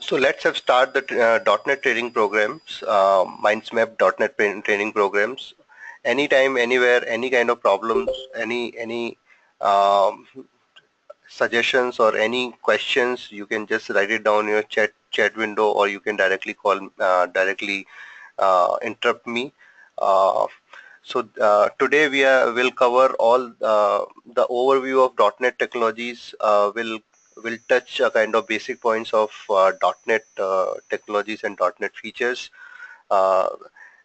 So let's have start the .NET training programs, Mindsmap .NET training programs. Anytime, anywhere, any kind of problems, any um, suggestions or any questions, you can just write it down in your chat window, or you can directly call directly interrupt me. Uh, Today will cover all the overview of .NET technologies. Will touch a kind of basic points of .NET technologies and .NET features. Uh,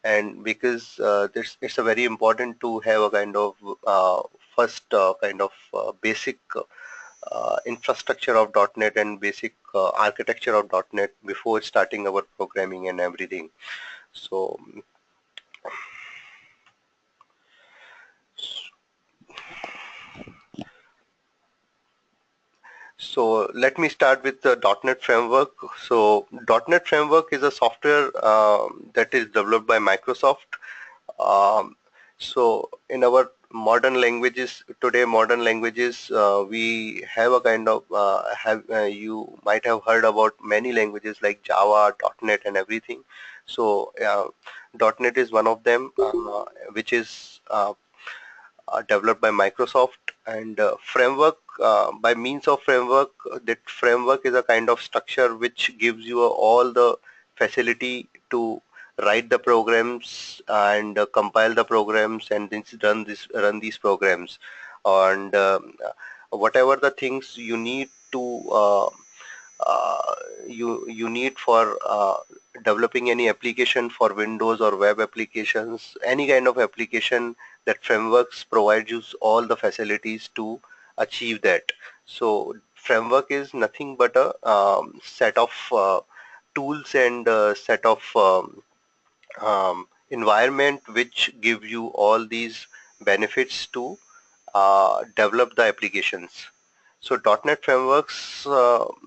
and because this it's a very important to have a kind of first kind of basic infrastructure of .NET and basic architecture of .NET before starting our programming and everything. So So let me start with the .NET Framework. So .NET Framework is a software that is developed by Microsoft. Um, so in our modern languages, we have a kind of you might have heard about many languages like Java, .NET, and everything. So .NET is one of them, which is developed by Microsoft. And framework, by means of framework, that framework is a kind of structure which gives you all the facility to write the programs and compile the programs and then run these programs. And whatever the things you need to you need for developing any application for Windows or web applications, any kind of application, that frameworks provide you all the facilities to achieve that. So framework is nothing but a set of tools and set of environment which give you all these benefits to develop the applications. So .NET frameworks allow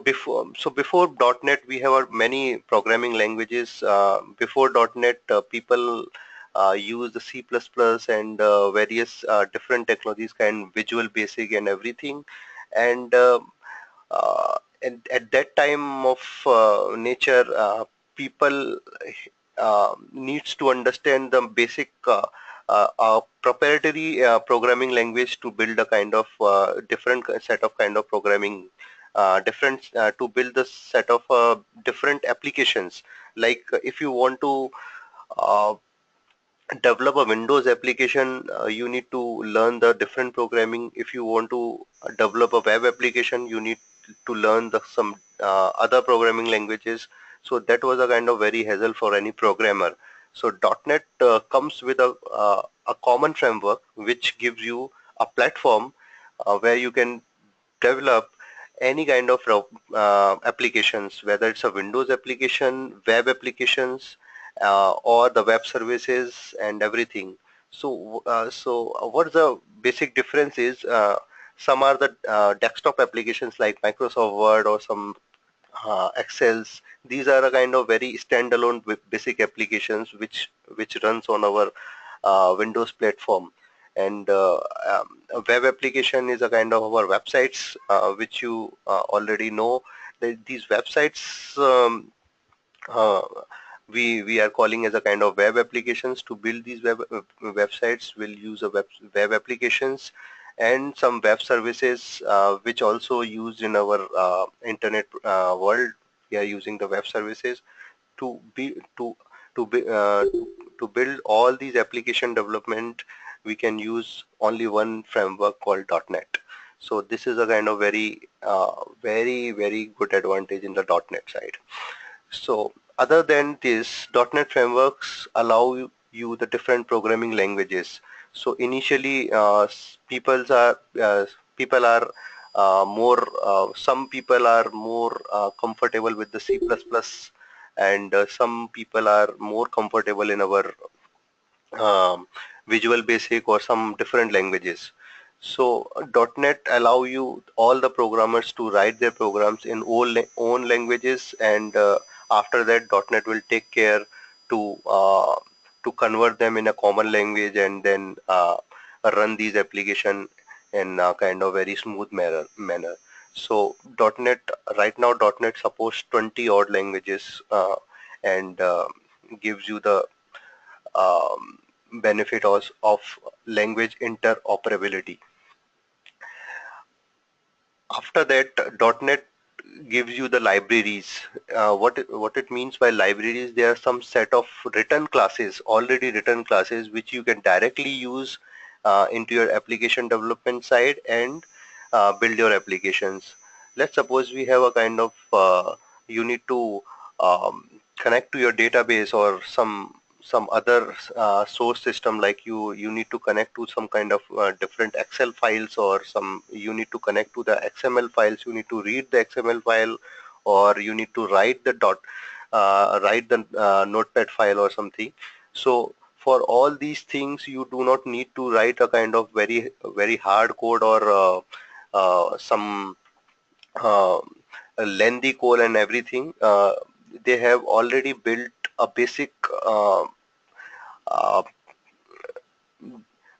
before .NET we have many programming languages. Before .NET, people use the C++ and various different technologies, kind Visual Basic and everything. And and at that time of nature, people needs to understand the basic proprietary programming language to build a kind of different set of kind of programming, different to build the set of different applications. Like if you want to uh, develop a Windows application, you need to learn the different programming. If you want to develop a web application, you need to learn some other programming languages. So that was a kind of very hassle for any programmer. So .NET comes with a common framework which gives you a platform where you can develop any kind of applications, whether it's a Windows application, web applications, or the web services and everything. So what the basic difference is, some are the desktop applications like Microsoft Word or some Excels. These are a kind of very standalone basic applications which runs on our Windows platform. And a web application is a kind of our websites, which you already know. These websites, uh, we are calling as a kind of web applications. To build these websites, we'll use a web applications and some web services, which also used in our internet world. We are using the web services to be to be to build all these application development. We can use only one framework called .NET. So this is a kind of very good advantage in the .NET side. So other than this, .NET frameworks allow you the different programming languages. So initially, people are more some people are more comfortable with the C++, and some people are more comfortable in our Visual Basic or some different languages. So .NET allow you all the programmers to write their programs in own languages, and after that .NET will take care to convert them in a common language, and then run these application in a kind of very smooth manner. So .NET right now, .NET supports 20 odd languages, and gives you the um, benefit of language interoperability. After that, .NET gives you the libraries. What it means by libraries, there are some set of written classes, already written classes, which you can directly use into your application development side and build your applications. Let's suppose we have a kind of you need to connect to your database or some other source system, like you need to connect to some kind of different Excel files, or some you need to connect to the XML files, you need to read the XML file, or you need to write the notepad file or something. So for all these things, you do not need to write a kind of very hard code, or some uh, a lengthy code and everything. They have already built a uh, uh,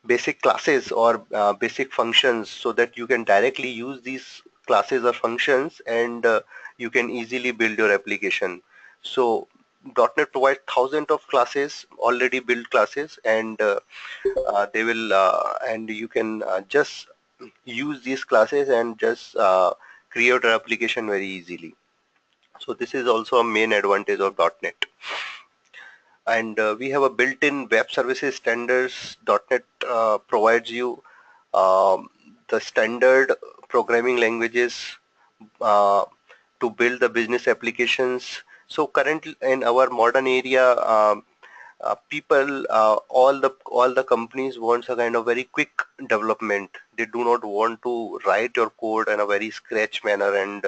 basic classes or basic functions, so that you can directly use these classes or functions, and you can easily build your application. So .NET provides thousands of classes, already built classes, and they will and you can just use these classes and just create an application very easily. So this is also a main advantage of .NET. And we have a built-in web services standards. .NET provides you um, the standard programming languages uh, to build the business applications. So currently in our modern area, people, all the companies wants a kind of very quick development. They do not want to write your code in a very scratch manner, and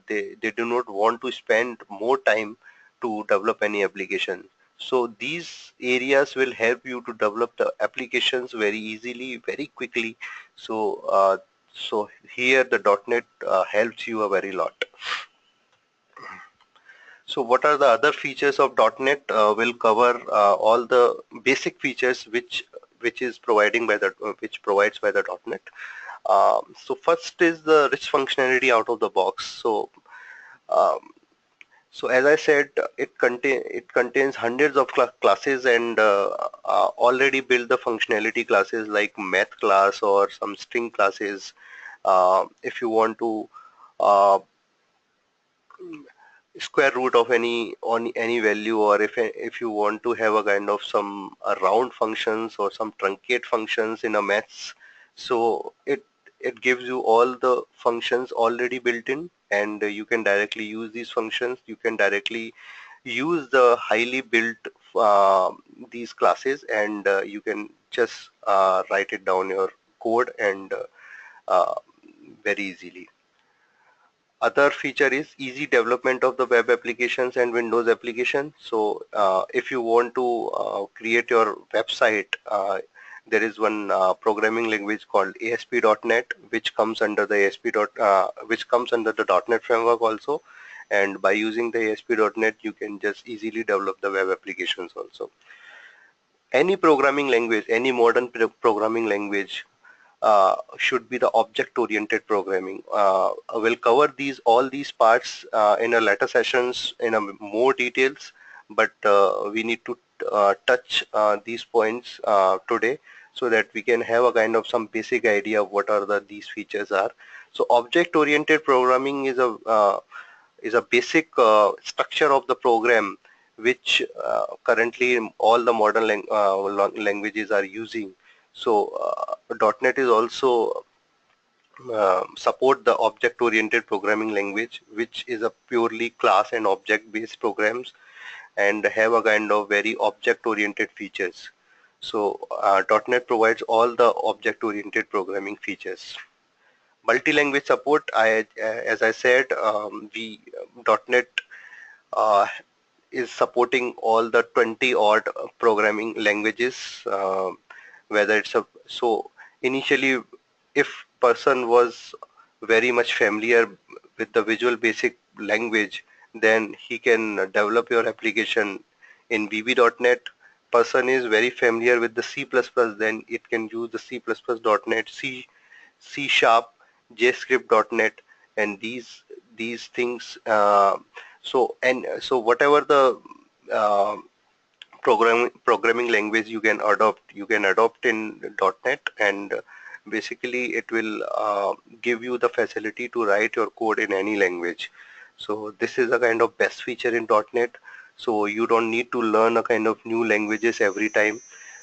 they do not want to spend more time to develop any application. So these areas will help you to develop the applications very easily, very quickly. So here the .NET helps you a very lot. So what are the other features of .NET? We'll cover all the basic features which is providing by the which provides by the .NET. So first is the rich functionality out of the box. Um, so as I said, it contains hundreds of classes, and already built the functionality classes like math class or some string classes. If you want to uh, square root of any value, or if you want to have a kind of some round functions or some truncate functions in a maths, so it gives you all the functions already built in, and you can directly use these functions. You can directly use the highly built uh, these classes, and you can just write it down your code, and uh, very easily. Other feature is easy development of the web applications and Windows application. So if you want to create your website, there is one programming language called ASP.NET, which comes under the which comes under the .NET framework also. And by using the ASP.NET, you can just easily develop the web applications also. Any programming language, any modern programming language should be the object-oriented programming. We'll cover all these parts in a later sessions in a more details, but we need to touch these points today, so that we can have a kind of some basic idea of what are these features are. So object-oriented programming is a basic structure of the program, which currently all the modern languages are using. So .NET is also support the object-oriented programming language, which is a purely class and object-based programs, and have a kind of very object-oriented features. So .NET provides all the object-oriented programming features. Multi-language support, as I said, we .NET uh, is supporting all the 20 odd programming languages, whether it's a so initially, if person was very much familiar with the Visual Basic language, then he can develop your application in VB.NET. Person is very familiar with the C++, then it can use the C++.NET, C Sharp, JScript.net, and these things. So whatever the uh, programming language you can adopt in .NET, and basically it will give you the facility to write your code in any language. So this is a kind of best feature in .NET. So you don't need to learn a kind of new languages every time.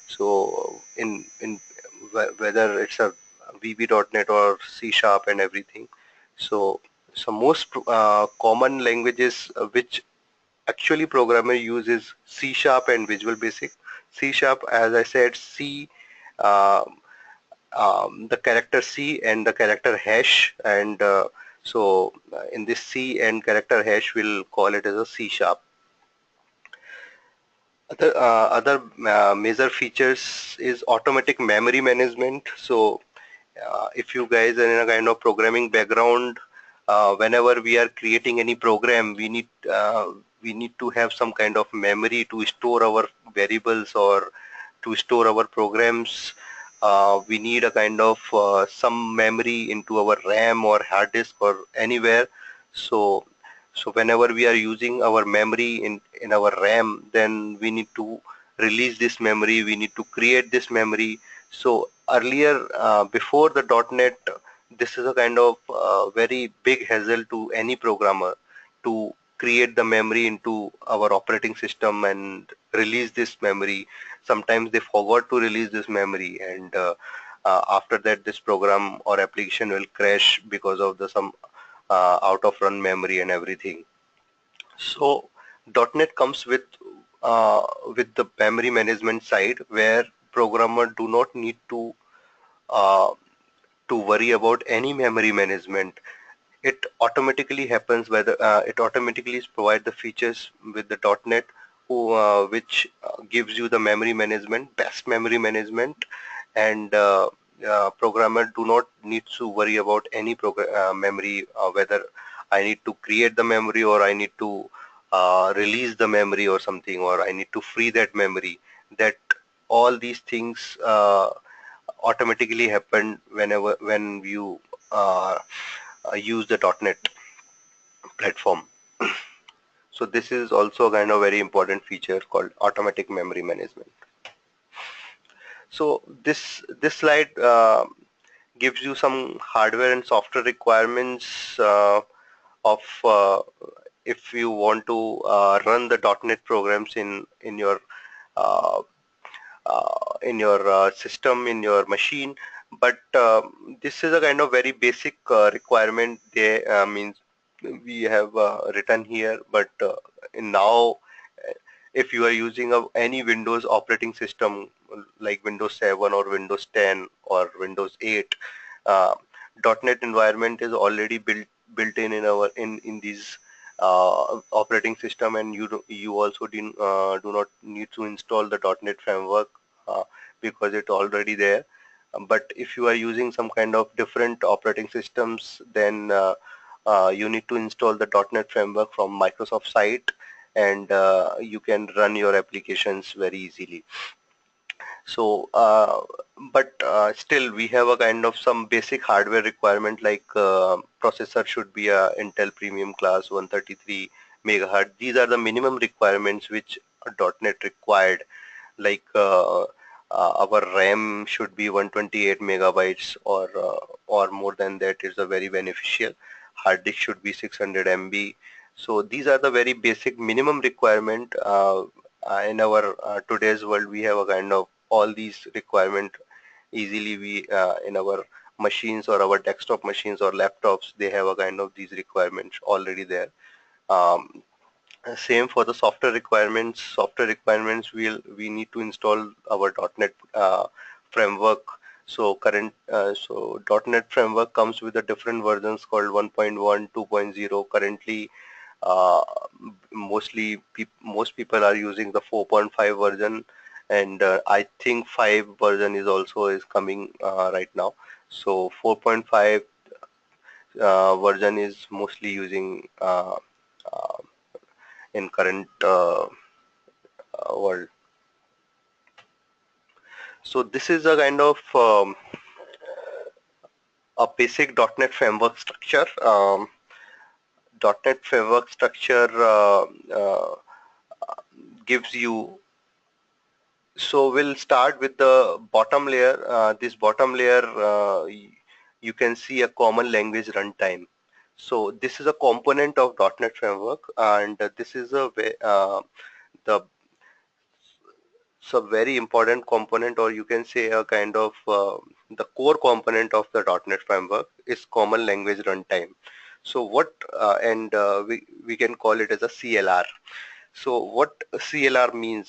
So in whether it's a VB.NET or C Sharp and everything. So most common languages which actually programmer uses C Sharp and Visual Basic. C Sharp, as I said, C, um, the character C and the character hash, and in this C and character hash, we'll call it as a C Sharp. Other major features is automatic memory management. So if you guys are in a kind of programming background, whenever we are creating any program, we need to have some kind of memory to store our variables or to store our programs. We need a kind of some memory into our RAM or hard disk or anywhere. So whenever we are using our memory in our RAM, then we need to release this memory, we need to create this memory. So earlier, before the .NET, this is a kind of very big hassle to any programmer to create the memory into our operating system and release this memory. Sometimes they forgot to release this memory, and after that this program or application will crash because of the some out of run memory and everything. So .NET comes with the memory management side, where programmer do not need uh, to worry about any memory management. It automatically happens whether it automatically provide the features with the .NET, which gives you the memory management, best memory management, and programmer do not need to worry about any memory, whether I need to create the memory or I need to release the memory or something, or I need to free that memory. That all these things automatically happen when you use the .NET platform. So this is also a kind of very important feature called automatic memory management. So this slide gives you some hardware and software requirements of if you want to run the .NET programs uh, in your system, in your machine. But this is a kind of very basic requirement. They means we have written here, but in now, if you are using any Windows operating system like Windows 7 or Windows 10 or Windows 8, uh, .NET environment is already built in our in these operating system, and you also do not need to install the .NET framework uh, because it's already there. But if you are using some kind of different operating systems, then you need to install the .NET framework from Microsoft site, and you can run your applications very easily. So, but still we have a kind of some basic hardware requirement, like processor should be a Intel Premium Class 133 megahertz. These are the minimum requirements which a .NET required. Like our RAM should be 128 megabytes, or more than that is a very beneficial. Hard disk should be 600 MB. So these are the very basic minimum requirement. In our today's world, we have a kind of all these requirement easily. We in our machines or our desktop machines or laptops, they have a kind of these requirements already there. Um, Same for the software requirements. Software requirements, we need to install our .NET framework. So .NET framework comes with a different versions called 1.1, 2.0. Currently, uh, most people are using the 4.5 version, and I think 5 version is coming right now. So 4.5 version is mostly using uh, in current world. So this is a kind of a basic .NET framework structure. .NET framework structure gives you. So we'll start with the bottom layer. This bottom layer, you can see a common language runtime. So this is a component of .NET framework, and this is the it's a very important component, or you can say a kind of the core component of the .NET framework is common language runtime. So what and we can call it as a CLR. So what CLR means?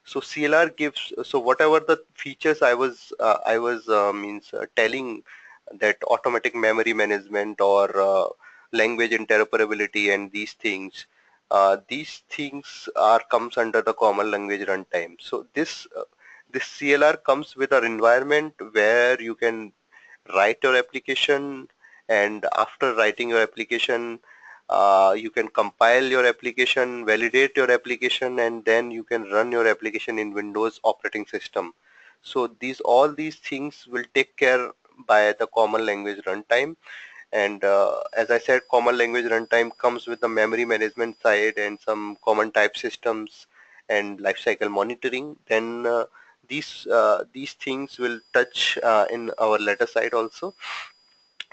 So CLR gives, so whatever the features I was means telling, that automatic memory management or language interoperability and these things are comes under the common language runtime. So this CLR comes with an environment where you can write your application, and after writing your application, you can compile your application, validate your application, and then you can run your application in Windows operating system. So all these things will take care by the common language runtime. And as I said, common language runtime comes with the memory management side and some common type systems and lifecycle monitoring. Then these things will touch in our later side also.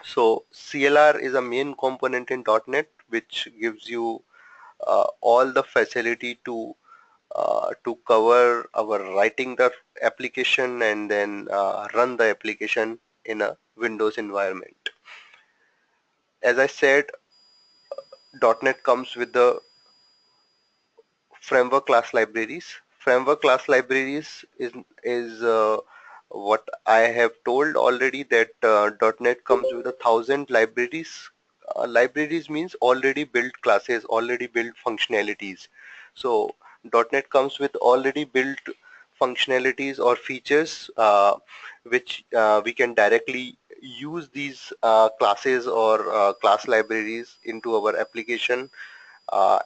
So CLR is a main component in .NET, which gives you all the facility to cover our writing the application and then run the application in a Windows environment. As I said, .NET comes with the framework class libraries. Framework class libraries is what I have told already, that .NET comes with 1,000 libraries. Libraries means already built classes, already built functionalities. So .NET comes with already built functionalities or features, which we can directly use these classes or class libraries into our application,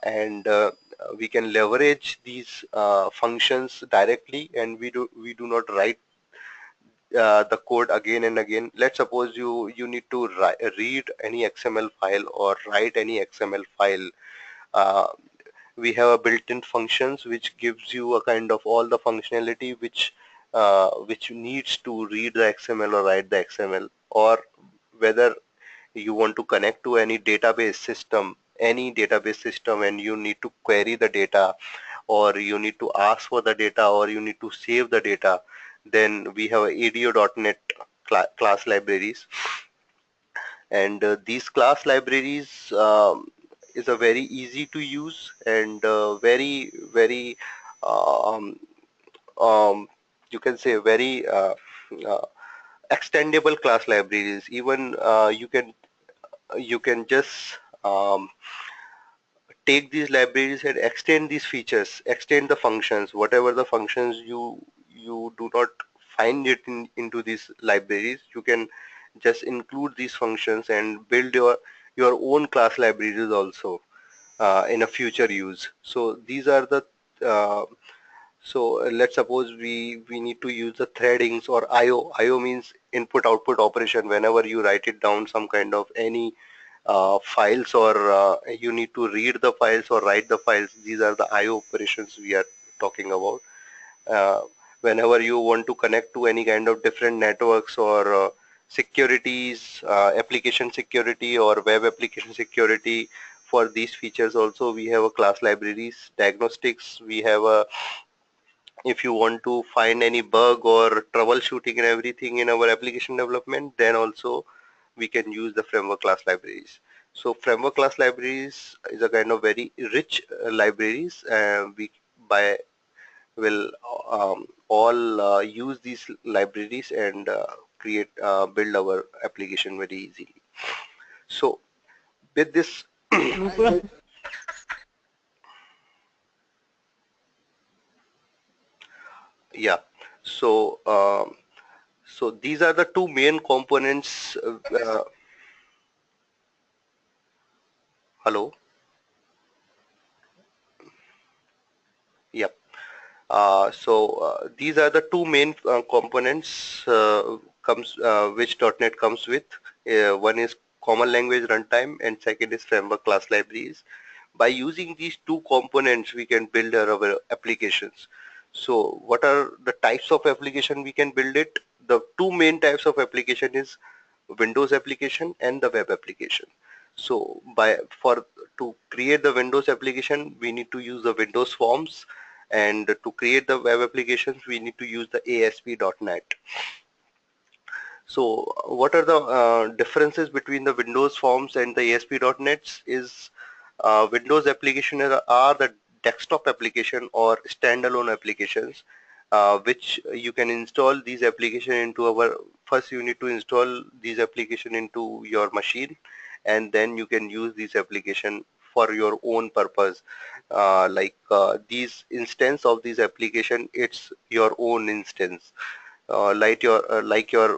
and we can leverage these functions directly, and we do not write the code again and again. Let's suppose you need to read any XML file or write any XML file. uh, we have a built-in functions which gives you a kind of all the functionality which needs to read the XML or write the XML, or whether you want to connect to any database system, and you need to query the data, or you need to ask for the data, or you need to save the data, then we have ADO.NET class libraries. And these class libraries is a very easy to use and very um, um, you can say very uh, extendable class libraries. Even you can just take these libraries and extend these features, extend the functions, whatever the functions you do not find it into these libraries, you can just include these functions and build your own class libraries also in a future use. So these are the uh, let's suppose we need to use the threadings or IO. IO means input output operation. Whenever you write it down some kind of any files, or you need to read the files or write the files, these are the IO operations we are talking about. uh, Whenever you want to connect to any kind of different networks or securities, application security or web application security, for these features also we have a class libraries. Diagnostics, we have a, if you want to find any bug or troubleshooting and everything in our application development, then also we can use the framework class libraries. So framework class libraries is a kind of very rich libraries. We by will all use these libraries and create build our application very easily. So with this, yeah. So so these are the two main components. Hello. Yep. So these are the two main components .NET comes with. One is common language runtime and second is framework class libraries. By using these two components, we can build our applications. So what are the types of application we can build it? The two main types of application is Windows application and the web application. So to create the Windows application, we need to use the Windows Forms, and to create the web applications, we need to use the ASP.NET. So what are the differences between the Windows Forms and the ASP.NET is Windows application are the desktop application or standalone applications which you can install these application into first you need to install these application into your machine, and then you can use these application for your own purpose. These instance of these application, it's your own instance, like your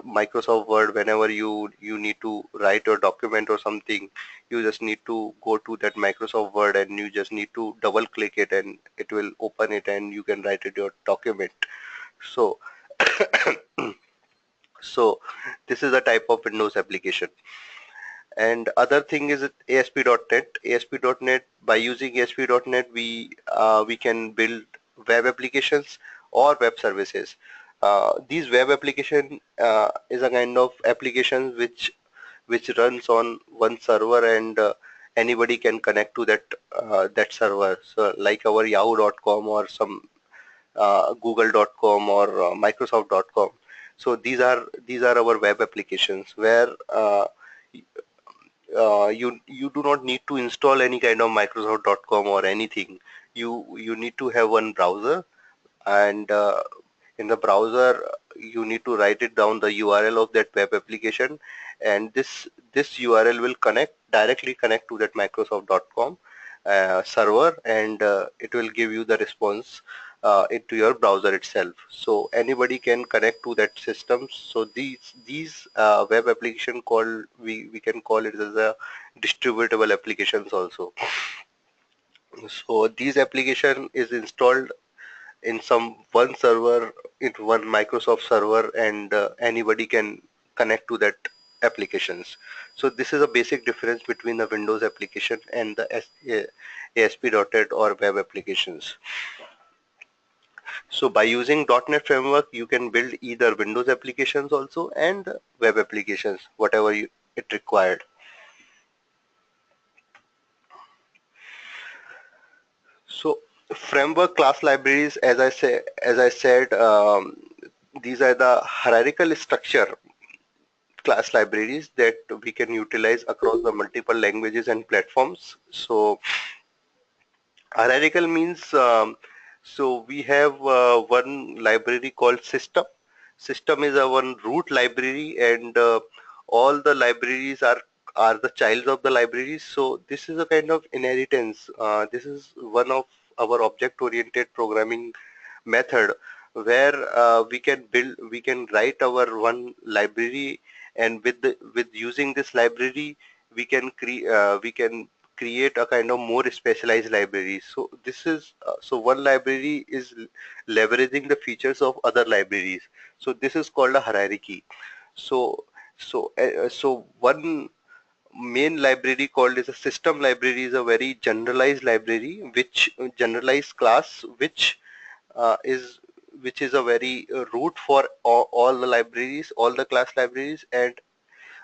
Microsoft Word. Whenever you need to write your document or something, you just need to go to that Microsoft Word and you just need to double click it and it will open it and you can write it your document. So so this is a type of Windows application. And other thing is ASP.NET. ASP.NET, by using ASP.NET, we can build web applications or web services. These web application is a kind of application which runs on one server, and anybody can connect to that server. So like our Yahoo.com or some Google.com or Microsoft.com. So these are our web applications where you do not need to install any kind of Microsoft.com or anything. You need to have one browser, and in the browser you need to write it down the URL of that web application, and this URL will directly connect to that Microsoft.com server, and it will give you the response into your browser itself. So anybody can connect to that system. So these web application we can call it as a distributable applications also. So these application is installed in some one server, into one Microsoft server, and anybody can connect to that applications. So this is a basic difference between the Windows application and the ASP.NET or web applications. So by using .NET framework, you can build either Windows applications also and web applications, whatever it required. So framework class libraries, as I said, these are the hierarchical structure class libraries that we can utilize across the multiple languages and platforms. So hierarchical means, so we have one library called system. System is a one root library, and all the libraries are the child of the libraries. So this is a kind of inheritance. This is one of our object-oriented programming method where we can write our one library, and with using this library we can create a kind of more specialized library. So this is so one library is leveraging the features of other libraries. So this is called a hierarchy. So so one main library called as a system library is a very generalized library, which generalized class is which is a very root for all the libraries, all the class libraries. And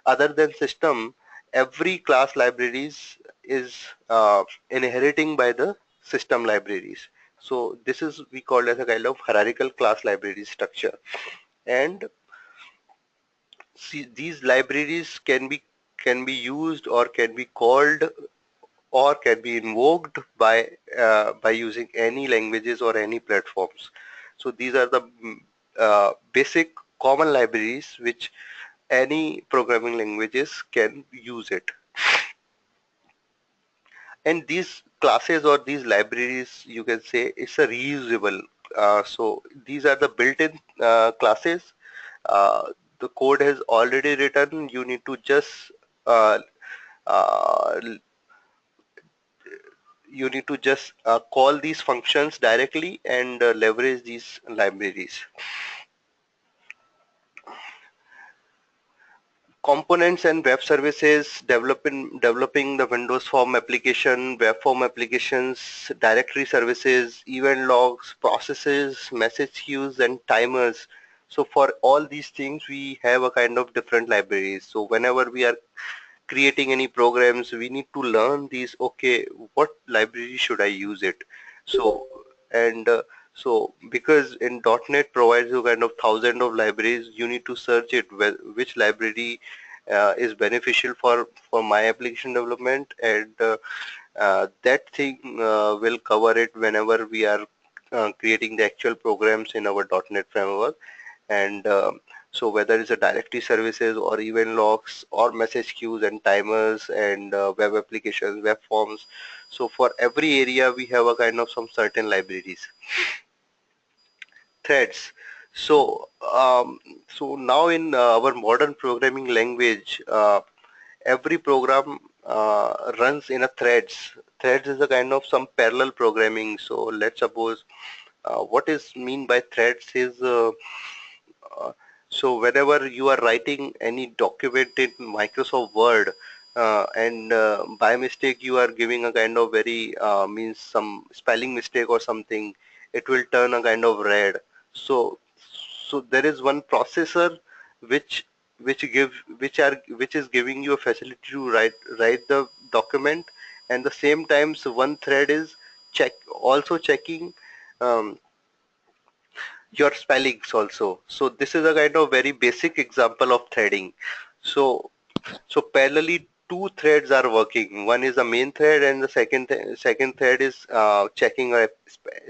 other than system, every class libraries is inheriting by the system libraries. So this is we call as a kind of hierarchical class library structure. And see, these libraries can be used or can be called or can be invoked by using any languages or any platforms. So these are the basic common libraries which any programming languages can use it. And these classes or these libraries, you can say it's a reusable. So these are the built-in classes. The code has already written. You need to just uh, uh, call these functions directly and leverage these libraries. components and web services, developing the Windows Form application, web form applications, directory services, event logs, processes, message queues, and timers. So for all these things, we have a kind of different libraries. So whenever we are creating any programs, we need to learn these. Okay, what library should I use it? So and so because in .NET provides you kind of thousand of libraries, you need to search it which library is beneficial for my application development, and that thing will cover it whenever we are creating the actual programs in our .NET framework. And so whether it's a directory services or event logs or message queues and timers and web applications, web forms, so for every area we have a kind of some certain libraries. Threads. So so now in our modern programming language, every program runs in a threads. Threads is a kind of some parallel programming. So let's suppose what is mean by threads is uh, so whenever you are writing any document in Microsoft Word, and by mistake you are giving a kind of very means some spelling mistake or something, it will turn a kind of red. So so there is one processor which which is giving you a facility to write the document, and the same times one thread is also checking um, your spellings also. So this is a kind of very basic example of threading. So so parallelly two threads are working. One is the main thread, and the second thread is checking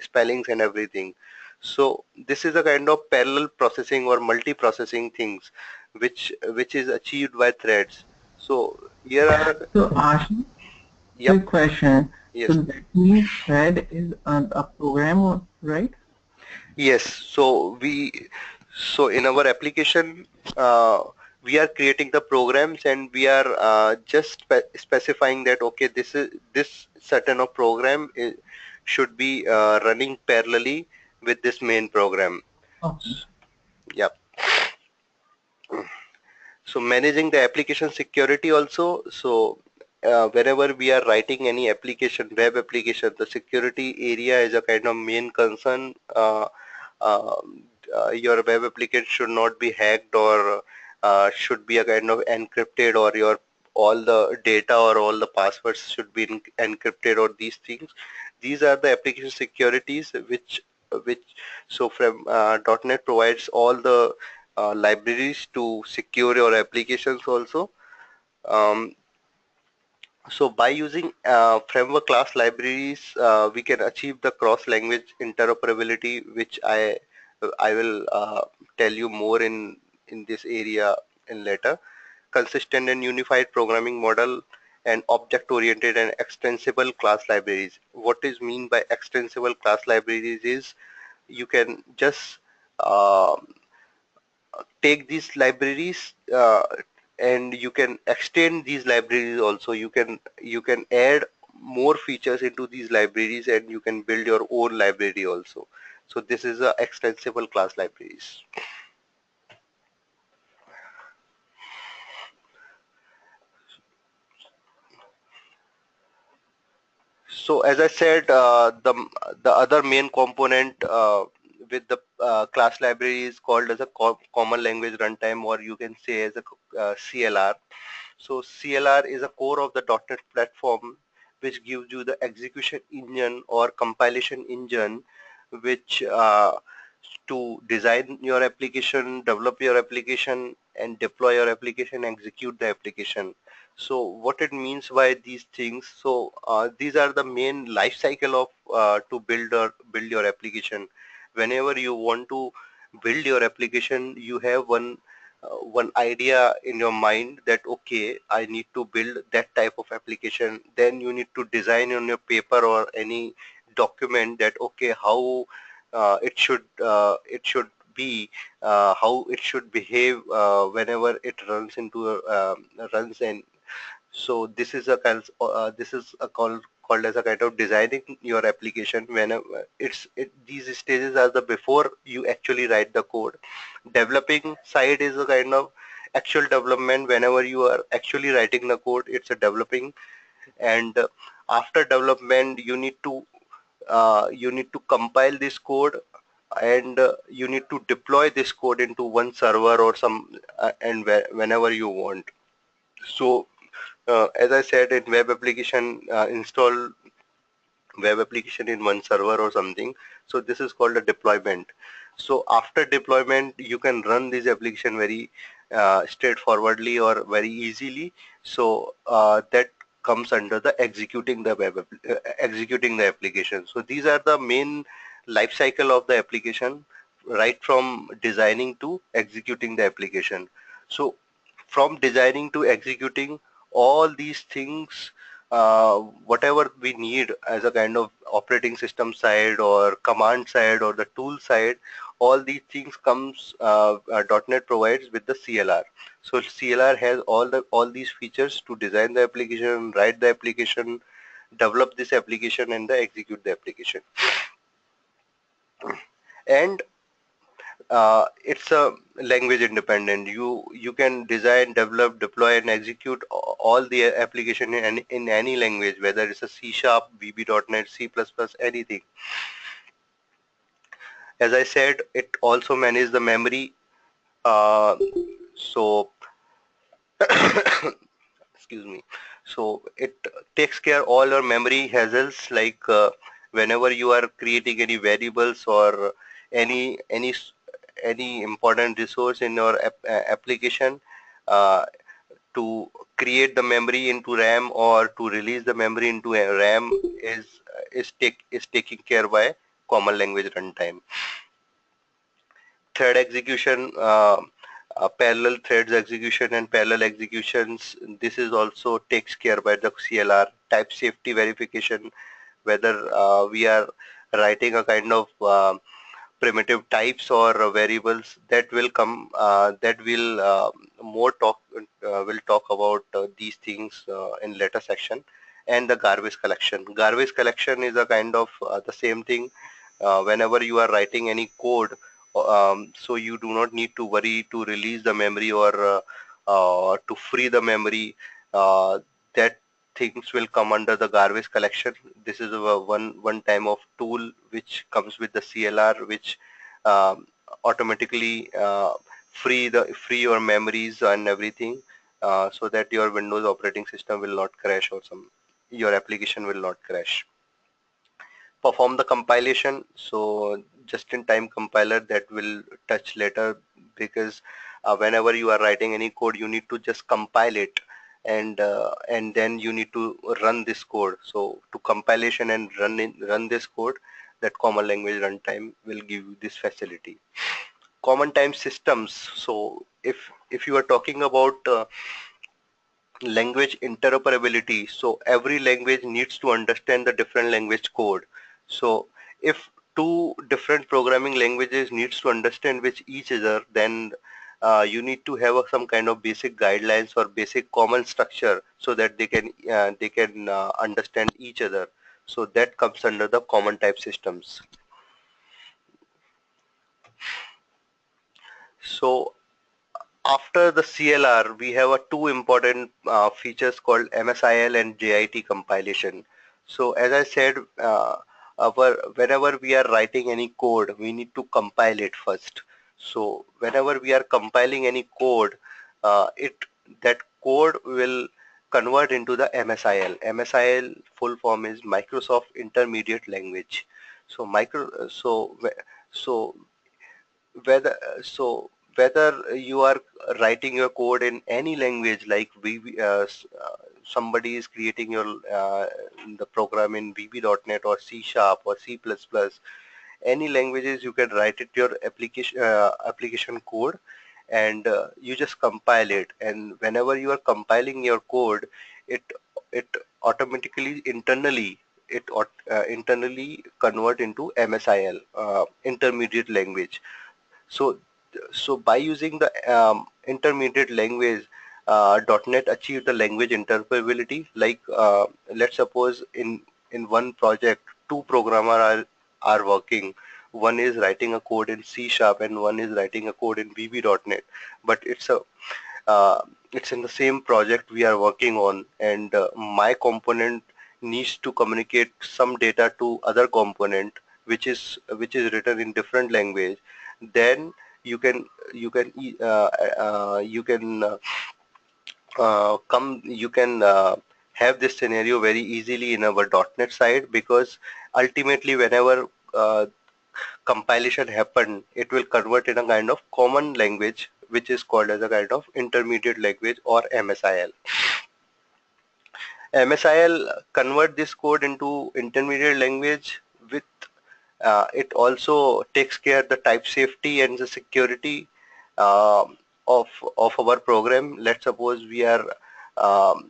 spellings and everything. So this is a kind of parallel processing or multi-processing things, which is achieved by threads. So here are So Ashish, yep, quick question. So yes. that means thread is a program, right? Yes, so in our application, uh, we are creating the programs, and we are just specifying that okay, this certain of program should be running parallelly with this main program. Okay. Yep. So managing the application security also. So whenever we are writing any application, web application, the security area is a kind of main concern. Your web application should not be hacked, or should be a kind of encrypted, or your all the data or all the passwords should be encrypted, or these things. These are the application securities which so from .NET provides all the libraries to secure your applications also. Um, so by using framework class libraries, we can achieve the cross-language interoperability, which I will tell you more in this area in later. Consistent and unified programming model, and object-oriented and extensible class libraries. What is mean by extensible class libraries is you can just uh, take these libraries, and you can extend these libraries also. You can add more features into these libraries, and you can build your own library also. So this is a extensible class libraries. So as I said, the other main component with the class library is called as a common language runtime, or you can say as a CLR. So CLR is a core of the .NET platform, which gives you the execution engine or compilation engine, which to design your application, develop your application, and deploy your application, execute the application. So what it means by these things? So these are the main life cycle of to build your application. Whenever you want to build your application, you have one idea in your mind that okay, I need to build that type of application. Then you need to design on your paper or any document that okay, how it should be, how it should behave whenever it runs into runs in. So this is a called as a kind of designing your application. Whenever these stages are the before you actually write the code. Developing side is a kind of actual development, whenever you are actually writing the code, it's a developing. And after development, you need to compile this code, and you need to deploy this code into one server or some and whenever you want. So as I said, in web application, install web application in one server or something. So this is called a deployment. So after deployment, you can run this application very straightforwardly or very easily. So that comes under the executing the application. So these are the main life cycle of the application, right from designing to executing the application. So from designing to executing, all these things, whatever we need as a kind of operating system side or command side or the tool side, all these things comes .NET provides with the CLR. So CLR has all these features to design the application, write the application, develop this application, and execute the application. And it's a language independent. You can design, develop, deploy, and execute all the application in any language, whether it's a C Sharp, VB.NET, C++, anything. As I said, it also manages the memory. So excuse me. So it takes care all your memory hassles, like whenever you are creating any variables or any any s- any important resource in your application, uh, to create the memory into RAM or to release the memory into a RAM is taken care by common language runtime. Thread execution, parallel threads execution and parallel executions. This is also takes care by the CLR. Type safety verification, whether we are writing a kind of primitive types or variables, that will come that will more talk will talk about these things in later section. And the garbage collection is a kind of the same thing. Whenever you are writing any code, so you do not need to worry to release the memory or to free the memory. That things will come under the garbage collection. This is a one time of tool which comes with the CLR, which um, automatically free your memories and everything, so that your Windows operating system will not crash or your application will not crash. Perform the compilation. So just in time compiler, that will touch later, because whenever you are writing any code, you need to just compile it, and then you need to run this code. So to compilation and run this code, that common language runtime will give you this facility. Common time systems. So if you are talking about language interoperability, so every language needs to understand the different language code. So if two different programming languages needs to understand with each other, then you need to have some kind of basic guidelines or basic common structure, so that they can understand each other. So that comes under the common type systems. So after the CLR, we have two important features called MSIL and JIT compilation. So as I said, whenever we are writing any code, we need to compile it first. So whenever we are compiling any code, it that code will convert into the MSIL. MSIL full form is Microsoft Intermediate Language. So so whether whether you are writing your code in any language, like somebody is creating the program in VB.NET or C Sharp or C++, any languages, you can write it your application code, and you just compile it. And whenever you are compiling your code, it it automatically internally convert into MSIL, intermediate language. So, so by using the intermediate language, .NET achieved the language interoperability. Like let's suppose in one project, two programmer are working. One is writing a code in C Sharp and one is writing a code in VB.NET. But it's in the same project we are working on, and my component needs to communicate some data to other component which is written in different language. Then you can you can e- you can come you can have this scenario very easily in our .NET side, because ultimately whenever compilation happen, it will convert in a kind of common language which is called as a kind of intermediate language, or MSIL. MSIL convert this code into intermediate language with it also takes care the type safety and the security of our program. Let's suppose we are um,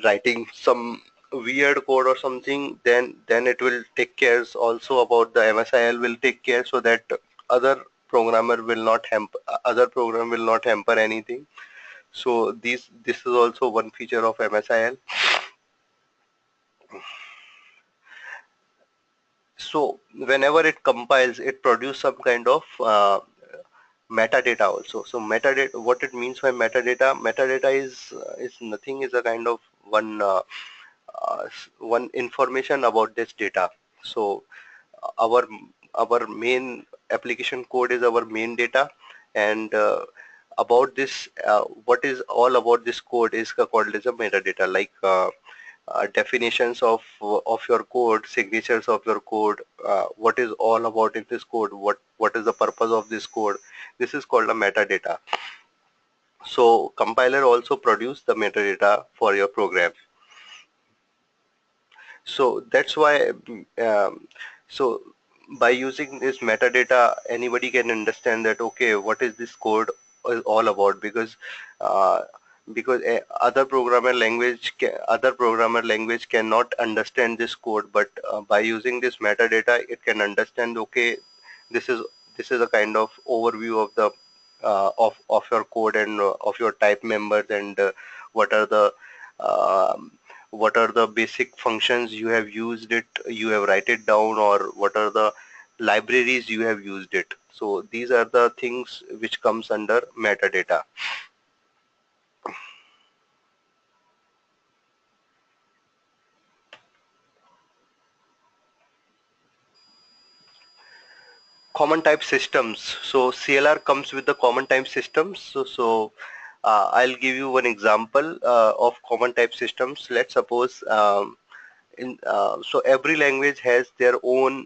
writing some weird code or something, then it will take care also about the MSIL will take care, so that other programmer will not hamper other program will not hamper anything. So this is also one feature of MSIL. So whenever it compiles, it produces some kind of metadata also. So metadata, what it means by metadata is nothing, is a kind of one information about this data. So our our main application code is our main data, and about this what is all about this code is called as a metadata, like definitions of your code, signatures of your code, what is all about in this code, what is the purpose of this code. This is called a metadata. So compiler also produce the metadata for your program. So that's why so by using this metadata, anybody can understand that okay, what is this code is all about, uh, because other programmer language cannot understand this code, but by using this metadata, it can understand okay, this is this is a kind of overview of the of your code, and of your type members, and what are the um what are the basic functions you have used it, you have write it down, or what are the libraries you have used it. So these are the things which comes under metadata. Common type systems. So CLR comes with the common type systems. I'll give you one example of common type systems. Let's suppose so every language has their own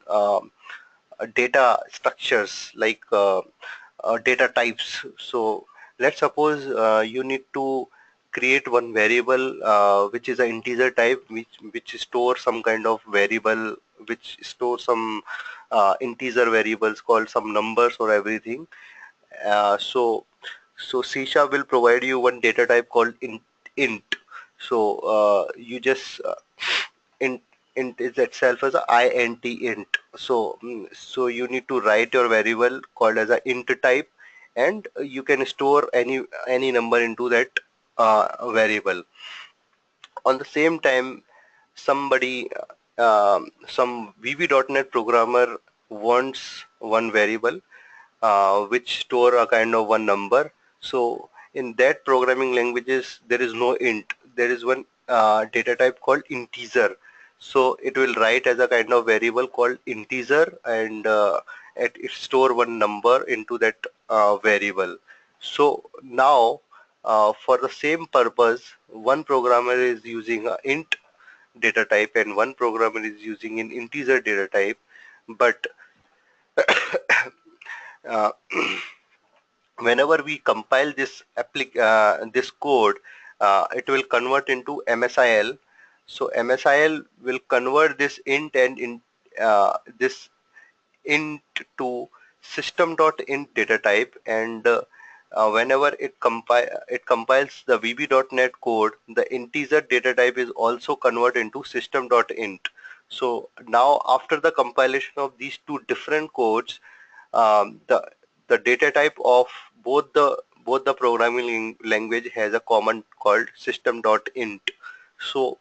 data structures, like data types. So let's suppose you need to create one variable which is an integer type, which stores some kind of variable, which stores some integer variables called some numbers or everything. So C# will provide you one data type called int. So you just int int is itself as a int int. So you need to write your variable called as a int type, and you can store any number into that variable. On the same time, somebody some VB.NET programmer wants one variable which store a kind of one number. So in that programming languages, there is no int. There is one data type called integer. So it will write as a kind of variable called integer, and it store one number into that variable. So now for the same purpose, one programmer is using a int data type, and one programmer is using an integer data type. But uh, whenever we compile this code, it will convert into MSIL. So MSIL will convert this int and this int to system.int data type, and whenever it compiles the VB.NET code, the integer data type is also converted into system.int. So now after the compilation of these two different codes, um, the the data type of both the programming language has a common called system.int. So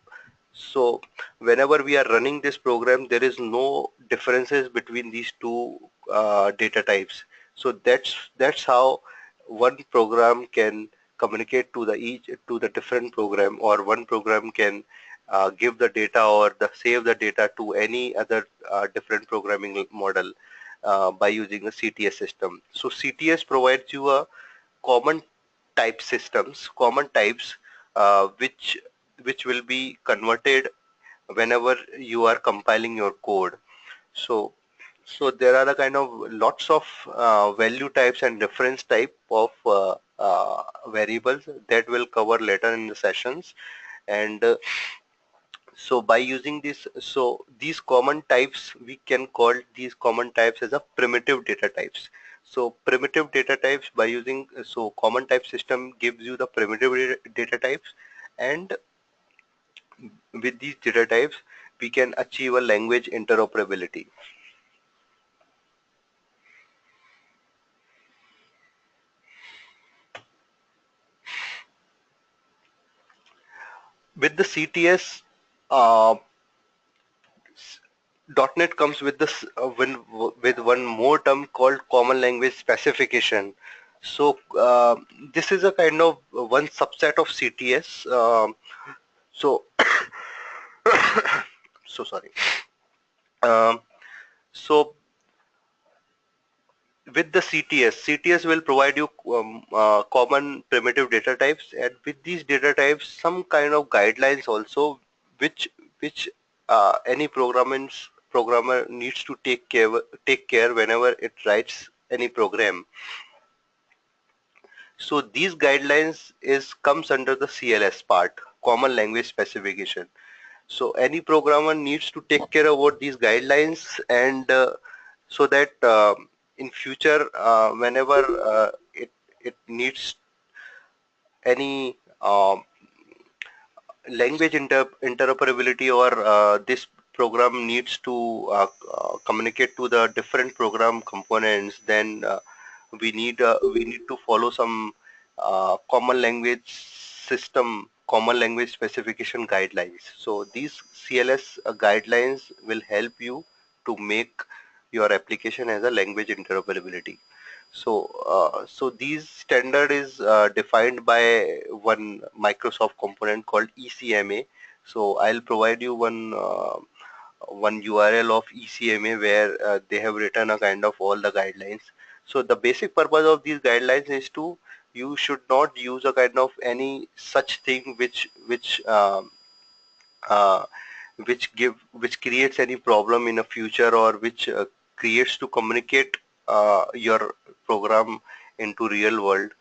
so whenever we are running this program, there is no differences between these two data types. So that's how one program can communicate to the different program, or one program can give the data or save the data to any other different programming model by using a CTS system. So CTS provides you a common common types, which will be converted whenever you are compiling your code. So there are a kind of lots of value types and reference type of variables that will cover later in the sessions. And so by using this, so these common types, we can call these common types as a primitive data types. So primitive data types, by using, so common type system gives you the primitive data types, and with these data types we can achieve a language interoperability. With the CTS, .NET comes with this with one more term called Common Language Specification. So this is a kind of one subset of CTS. So so sorry. Um, so with the CTS will provide you common primitive data types, and with these data types, some kind of guidelines also, which any programmer needs to take care whenever it writes any program. So these guidelines comes under the CLS part, Common Language Specification. So any programmer needs to take care about these guidelines, and so that in future, whenever it needs any language interoperability, or this program needs to communicate to the different program components, then we need to follow some common language specification guidelines. So these CLS guidelines will help you to make your application as a language interoperability. So, these standard is defined by one Microsoft component called ECMA. So I'll provide you one URL of ECMA where they have written a kind of all the guidelines. So the basic purpose of these guidelines is to, you should not use a kind of any such thing uh, which creates any problem in the future, or which creates to communicate your program into real world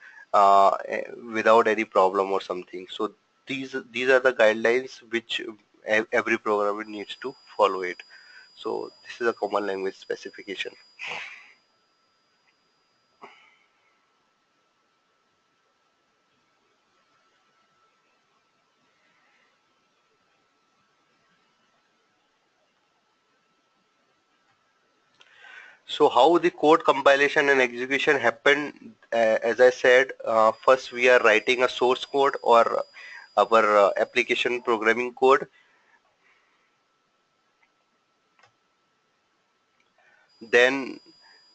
without any problem or something. So these are the guidelines which every programmer needs to follow it. So this is a common language specification. So how the code compilation and execution happen? As I said, first we are writing a source code, or our application programming code. Then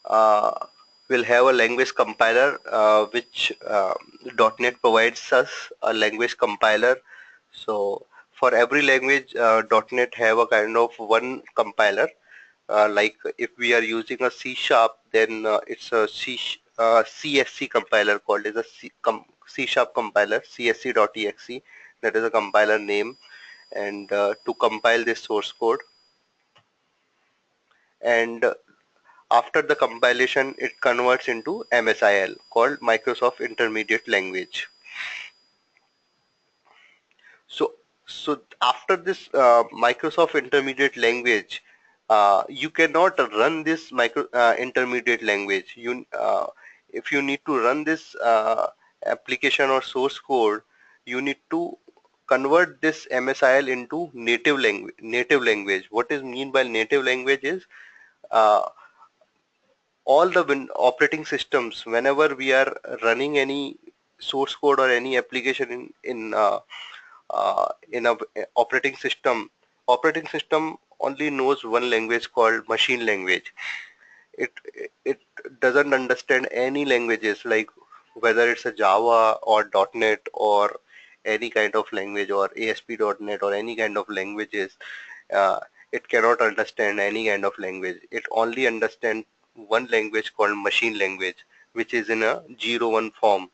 uh, we'll have a language compiler, which .NET provides us a language compiler. So for every language, .NET have a kind of one compiler. Like if we are using a C sharp, then it's a CSC compiler called as a C sharp compiler, csc.exe. That is a compiler name, and to compile this source code. And after the compilation, it converts into MSIL, called Microsoft Intermediate Language. So, after this Microsoft Intermediate Language, you cannot run this intermediate language. If you need to run this application or source code, you need to convert this MSIL into native language. What is mean by native language is, uh, all the operating systems, whenever we are running any source code or any application in a operating system only knows one language called machine language. it it doesn't understand any languages, like whether it's a Java or .NET or any kind of language or ASP.NET or any kind of languages, uh, it cannot understand any kind of language. It only understands one language called machine language, which is in a 0-1 form.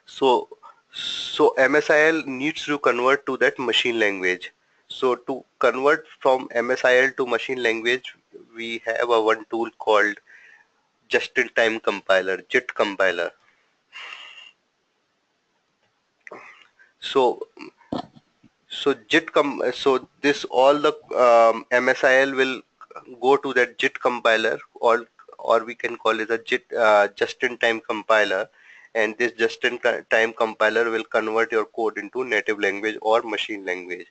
So, so MSIL needs to convert to that machine language. So to convert from MSIL to machine language, we have a one tool called just-in-time compiler, JIT compiler. So so this all the MSIL will go to that JIT compiler, or we can call it a JIT just-in-time compiler, and this just-in-time compiler will convert your code into native language or machine language.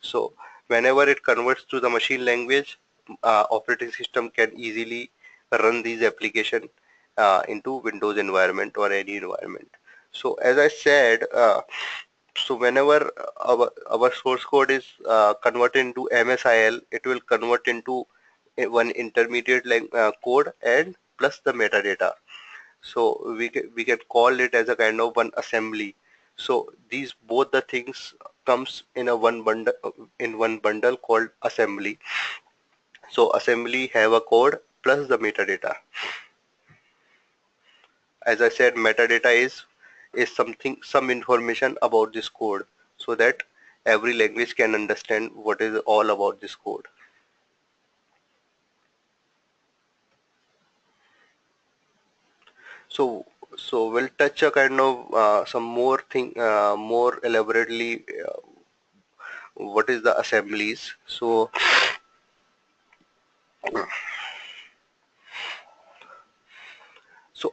So whenever it converts to the machine language, operating system can easily run these application into Windows environment or any environment. So as I said, so whenever our source code is converted into MSIL, it will convert into one intermediate code and plus the metadata. So we can call it as a kind of one assembly. So these both the things comes in a one bundle called assembly. So assembly have a code plus the metadata. As I said, metadata is some information about this code, so that every language can understand what is all about this code. So we'll touch a kind of some more thing more elaborately what is the assemblies. So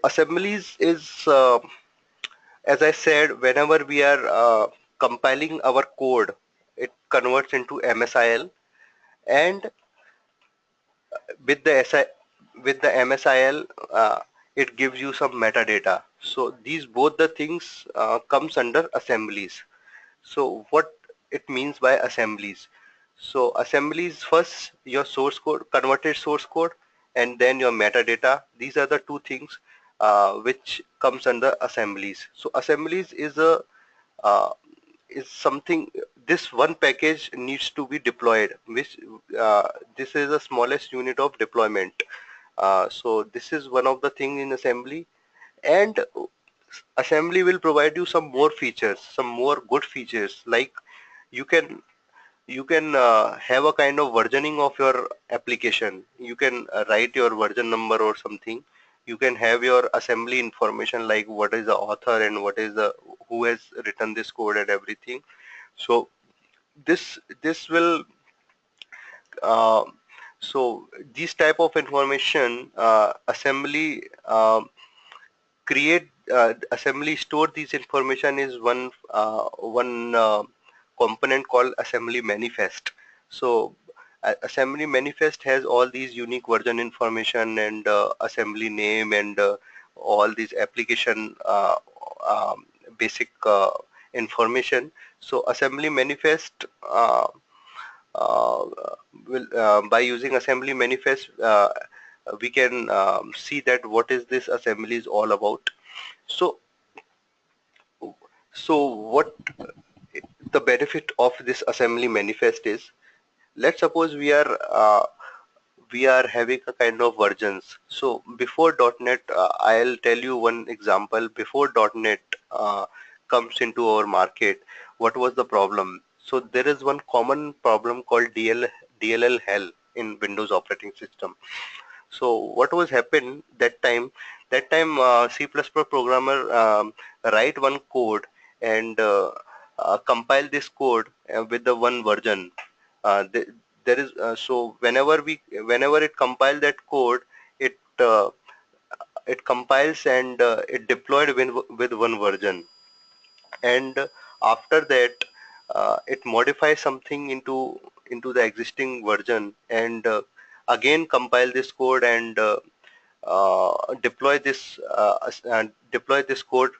assemblies is as I said, whenever we are compiling our code, it converts into MSIL, and with the with the MSIL, it gives you some metadata. So these both the things comes under assemblies. So what it means by assemblies? So assemblies, first your source code, converted source code, and then your metadata. These are the two things which comes under assemblies. So assemblies uh, is something, this one package needs to be deployed, which this is the smallest unit of deployment. So this is one of the things in assembly, and assembly will provide you some more features, some more good features, like you can have a kind of versioning of your application. You can write your version number or something. You can have your assembly information, like what is the author and what is the who has written this code and everything. So this will uh, so these type of information assembly create assembly store these information is one component called assembly manifest. So assembly manifest has all these unique version information and assembly name and all these application basic information. So assembly manifest uh, will by using assembly manifest we can see that what is this assembly is all about. So what the benefit of this assembly manifest is, let's suppose we are having a kind of versions. So before .NET, I'll tell you one example. Before .NET comes into our market, what was the problem? So there is one common problem called DLL hell in Windows operating system. So what was happened that time? That time C++ programmer write one code and compile this code with the one version. There is so whenever it compile that code, it it compiles and it deployed with one version, and after that it modifies something into the existing version, and again compile this code and deploy this code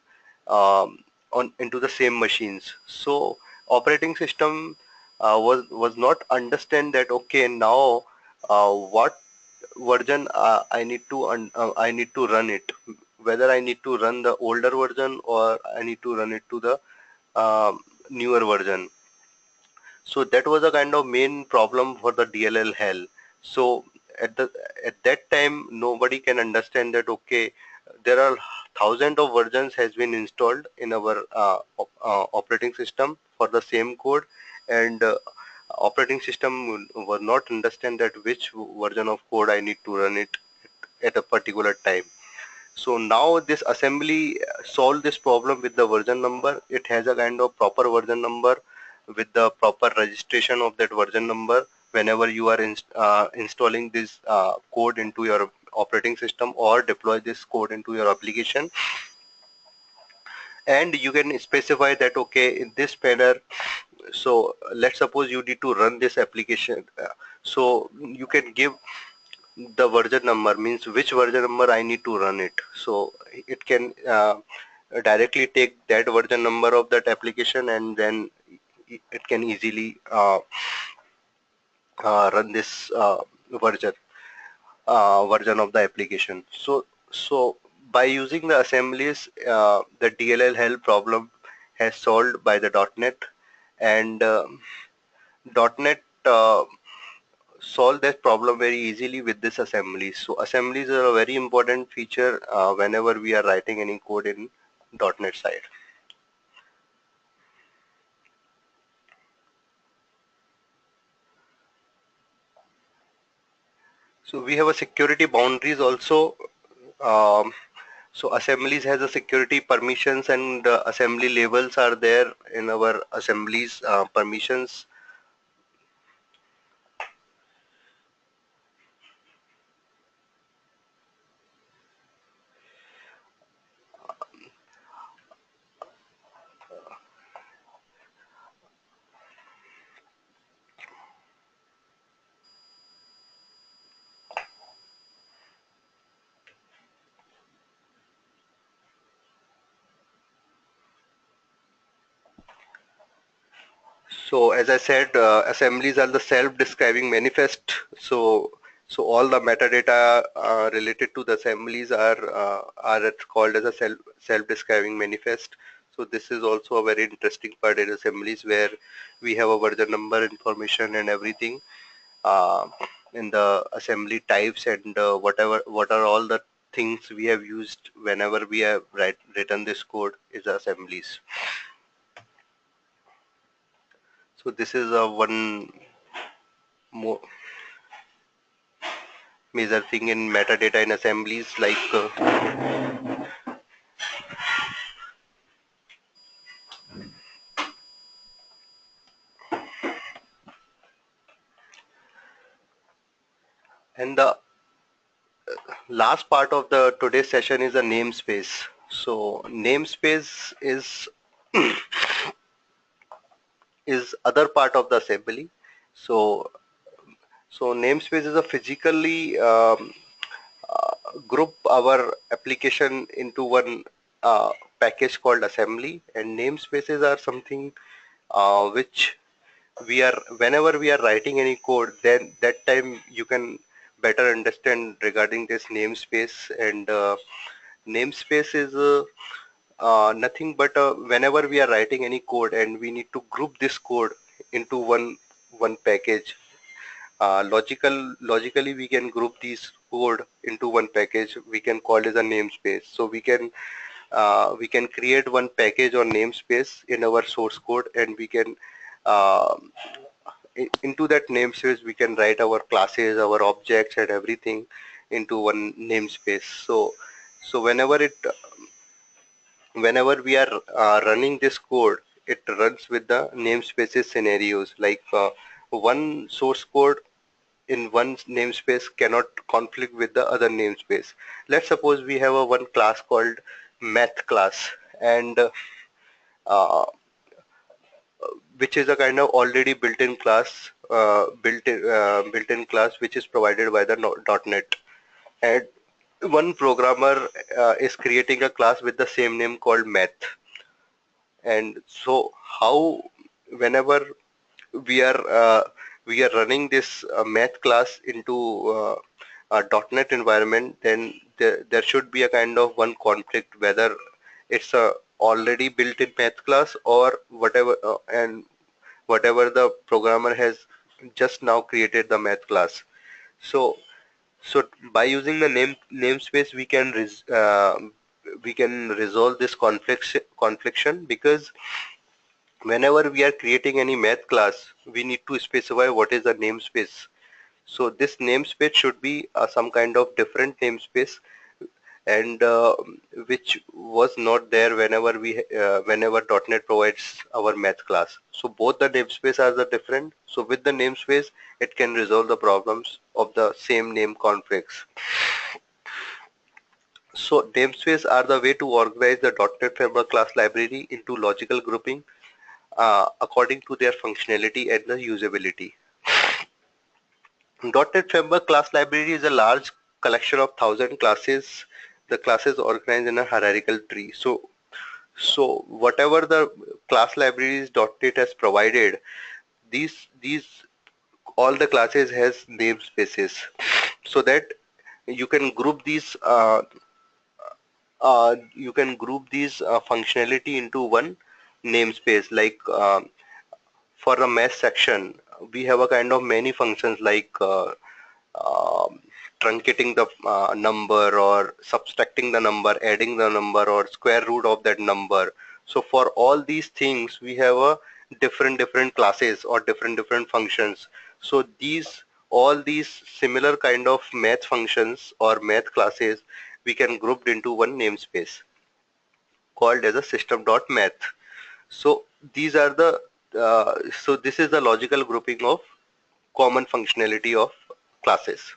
on into the same machines. So operating system was not understand that, okay, now what version I need to run it, whether I need to run the older version or I need to run it to the newer version. So that was a kind of main problem for the DLL hell. So at the at that time nobody can understand that okay, there are thousands of versions has been installed in our operating system for the same code, and operating system will not understand that which version of code I need to run it at a particular time. So now this assembly solve this problem with the version number. It has a kind of proper version number with the proper registration of that version number whenever you are installing this code into your operating system or deploy this code into your application. And you can specify that okay, in this manner, so let's suppose you need to run this application, so you can give the version number, means which version number I need to run it. So it can directly take that version number of that application, and then it can easily run this version of the application. So by using the assemblies, the DLL hell problem has solved by the .NET, and .NET solve that problem very easily with this assemblies. So assemblies are a very important feature whenever we are writing any code in .NET side. So we have a security boundaries also. Um, so assemblies has a security permissions, and assembly labels are there in our assemblies permissions. So as I said, assemblies are the self-describing manifest. So all the metadata related to the assemblies are called as a self-describing manifest. So this is also a very interesting part in assemblies, where we have a version number information and everything uh, in the assembly types, and what are all the things we have used whenever we have written this code is assemblies. So this is a one more major thing in metadata in assemblies, like and the last part of the today's session is a namespace. So namespace is other part of the assembly. So so namespace is a physically group our application into one package called assembly, and namespaces are something which we are whenever we are writing any code, then that time you can better understand regarding this namespace. And namespace is nothing but whenever we are writing any code and we need to group this code into one package, logically we can group these code into one package, we can call it a namespace. So we can create one package or namespace in our source code, and we can uh, into that namespace we can write our classes, our objects, and everything into one namespace. So whenever we are running this code, it runs with the namespaces scenarios, like one source code in one namespace cannot conflict with the other namespace. Let's suppose we have a one class called math class, and uh, which is a kind of already built-in class, built-in class which is provided by the .NET. And one programmer is creating a class with the same name called math. And so how whenever we are uh, we are running this math class into a .NET environment, then there should be a kind of one conflict, whether it's a already built-in math class or whatever, and whatever the programmer has just now created the math class. So by using the namespace, we can resolve this confliction, because whenever we are creating any math class, we need to specify what is the namespace. So this namespace should be some kind of different namespace, and which was not there whenever .NET provides our math class. So both the namespace are the different. So with the namespace, it can resolve the problems of the same name conflicts. So namespace are the way to organize the .NET Framework class library into logical grouping according to their functionality and the usability. .NET Framework class library is a large collection of 1,000 classes. The classes organized in a hierarchical tree. So whatever the class libraries .NET has provided, these all the classes has namespaces, so that you can group these functionality into one namespace. Like for the math section, we have a kind of many functions like um, truncating the number, or subtracting the number, adding the number, or square root of that number. So for all these things, we have a different classes or different functions. So all these similar kind of math functions or math classes, we can grouped into one namespace called as a system.math. So these are the so this is the logical grouping of common functionality of classes.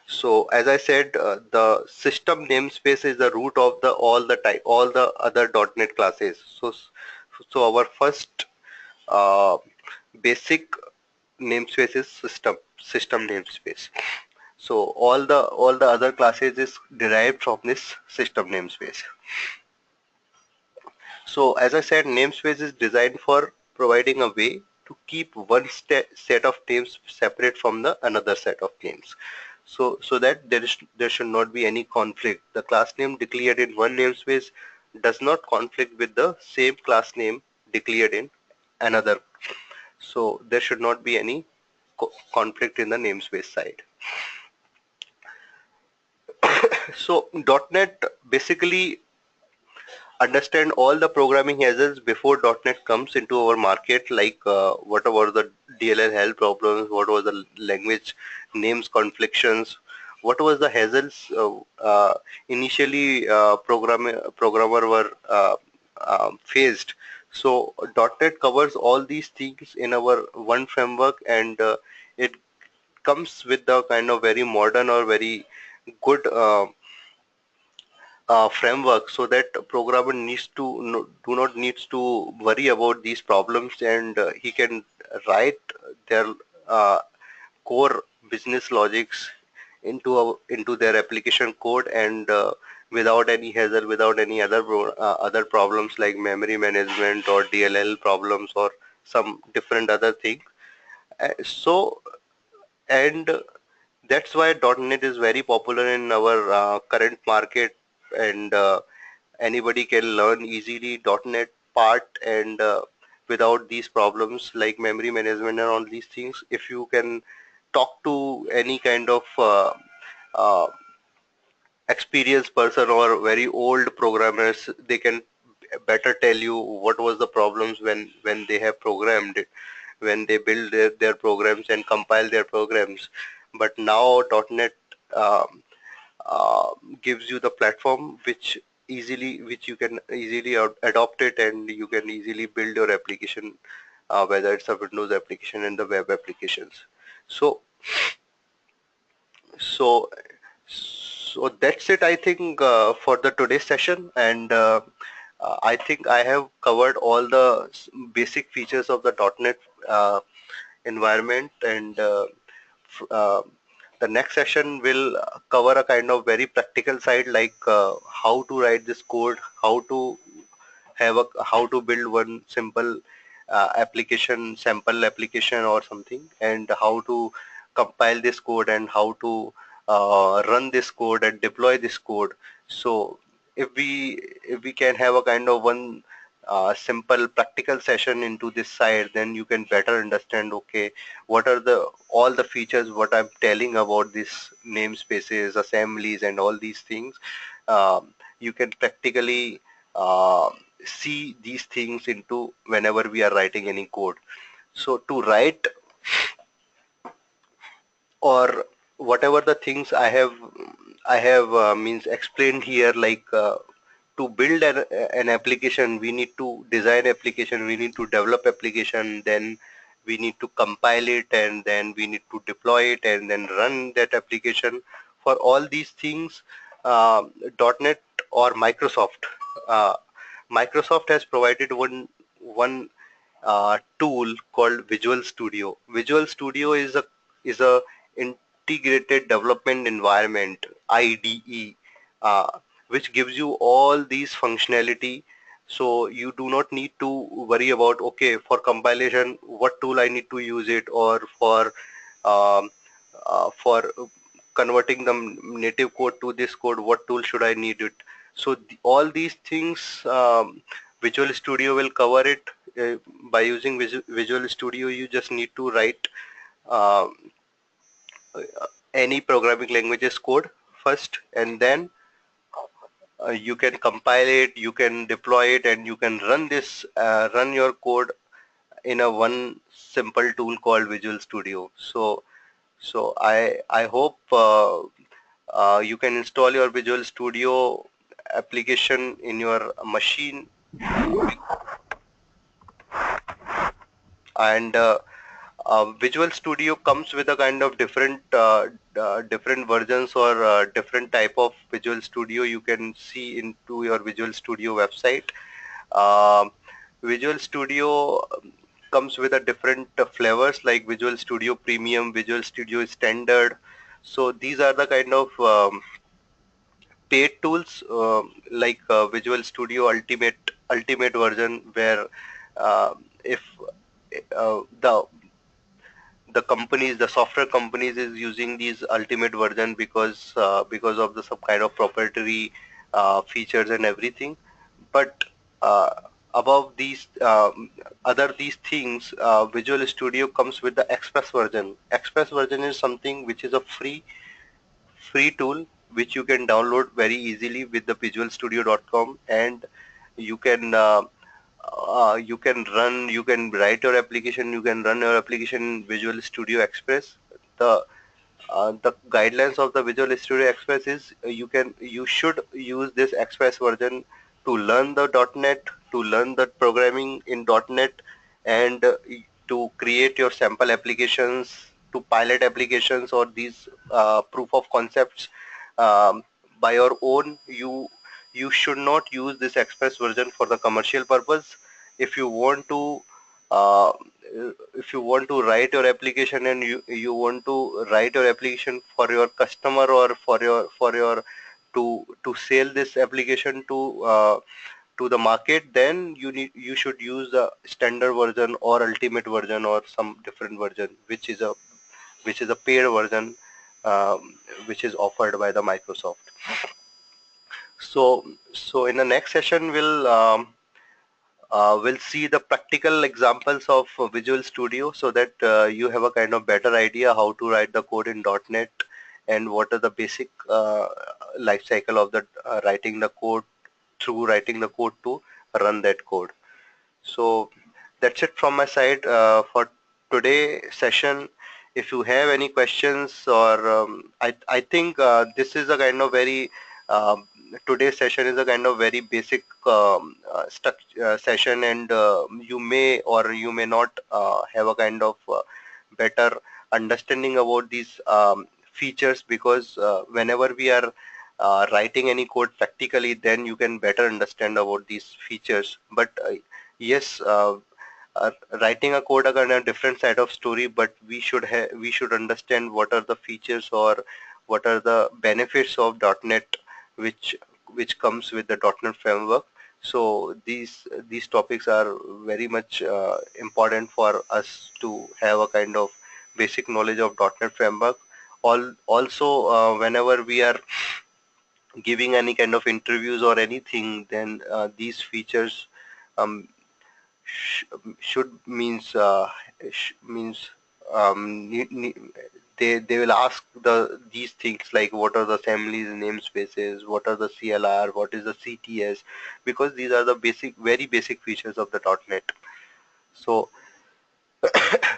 So as I said, the system namespace is the root of the all the other .NET classes. So our first uh, basic namespace is system namespace. So all the other classes is derived from this system namespace. So as I said, namespace is designed for providing a way to keep one set of names separate from the another set of names. So that there should not be any conflict. The class name declared in one namespace does not conflict with the same class name declared in another. So there should not be any conflict in the namespace side. So .NET basically understand all the programming hazards before .NET comes into our market, like what were the DLL health problems, what was the language names conflictions, what was the hazards initially programmer were faced. So .NET covers all these things in our one framework, and it comes with the kind of very modern or very good framework, so that programmer needs to do not needs to worry about these problems, and he can write their uh, core business logics into their application code, and without any hassle, without any other problems like memory management or DLL problems or some different other thing. So and that's why .NET is very popular in our current market, and anybody can learn easily .NET part, and without these problems like memory management and all these things. If you can talk to any kind of uh, experienced person or very old programmers, they can better tell you what was the problems when they have programmed it, when they build their programs and compile their programs. But now .NET um, uh, gives you the platform which you can easily adopt it, and you can easily build your application, whether it's a Windows application and the web applications. So so so that's it, I think, for the today's session, and I think I have covered all the basic features of the .NET environment, and uh, the next session will cover a kind of very practical side, like how to write this code, how to build one simple application, sample application or something, and how to compile this code and how to run this code and deploy this code. So if we can have a kind of one simple practical session into this side, then you can better understand, okay, what are the all the features what I'm telling about these namespaces, assemblies, and all these things. You can practically uh, see these things into whenever we are writing any code. So to write or whatever the things I have means explained here, like to build an application, we need to design application, we need to develop application, then we need to compile it, and then we need to deploy it and then run that application. For all these things, .NET or uh, Microsoft has provided one tool called Visual Studio. Visual Studio is a integrated development environment, IDE, which gives you all these functionality. So you do not need to worry about, okay, for compilation what tool I need to use it, or um, for converting the native code to this code, what tool should I need it. So all these things, Visual Studio will cover it. By using Visual Studio, you just need to write uh, any programming languages code first, and then you can compile it, you can deploy it, and you can run your code in a one simple tool called Visual Studio. So I hope you can install your Visual Studio application in your machine, and Visual Studio comes with a kind of different versions, or different type of Visual Studio you can see into your Visual Studio website. Um, Visual Studio comes with a different flavors, like Visual Studio Premium, Visual Studio Standard. So these are the kind of paid tools, like Visual Studio Ultimate version, where if the companies, the software companies, is using these ultimate version because of the some kind of proprietary features and everything. But uh, above these other these things, Visual Studio comes with the Express version. Express version is something which is a free tool which you can download very easily with the visualstudio.com, and you can you can write your application, you can run your application in Visual Studio Express. The guidelines of the Visual Studio Express is, you should use this Express version to learn the .NET, to learn the programming in .NET, and to create your sample applications, to pilot applications, or these proof of concepts um, by your own. You should not use this Express version for the commercial purpose. If you want to uh, if you want to write your application, and you want to write your application for your customer, or for your to sell this application to the market, then you should use the standard version or ultimate version or some different version, which is a paid version, which is offered by the Microsoft. So in the next session, we'll see the practical examples of Visual Studio, so that you have a kind of better idea how to write the code in .NET, and what are the basic life cycle of the writing the code, through writing the code to run that code. So that's it from my side for today session. If you have any questions, or I think this is a kind of very um, today's session is a kind of very basic session, and you may or you may not have a kind of better understanding about these features, because whenever we are writing any code practically, then you can better understand about these features. But yes, writing a code are a different side of story, but we should understand what are the features, or what are the benefits of .NET, which which comes with the .NET framework. So these topics are very much important for us to have a kind of basic knowledge of .NET framework. Also, whenever we are giving any kind of interviews or anything, then these features um, sh should means need, need, they will ask these things like what are the assemblies namespaces, what are the CLR, what is the CTS, because these are the very basic features of the .NET.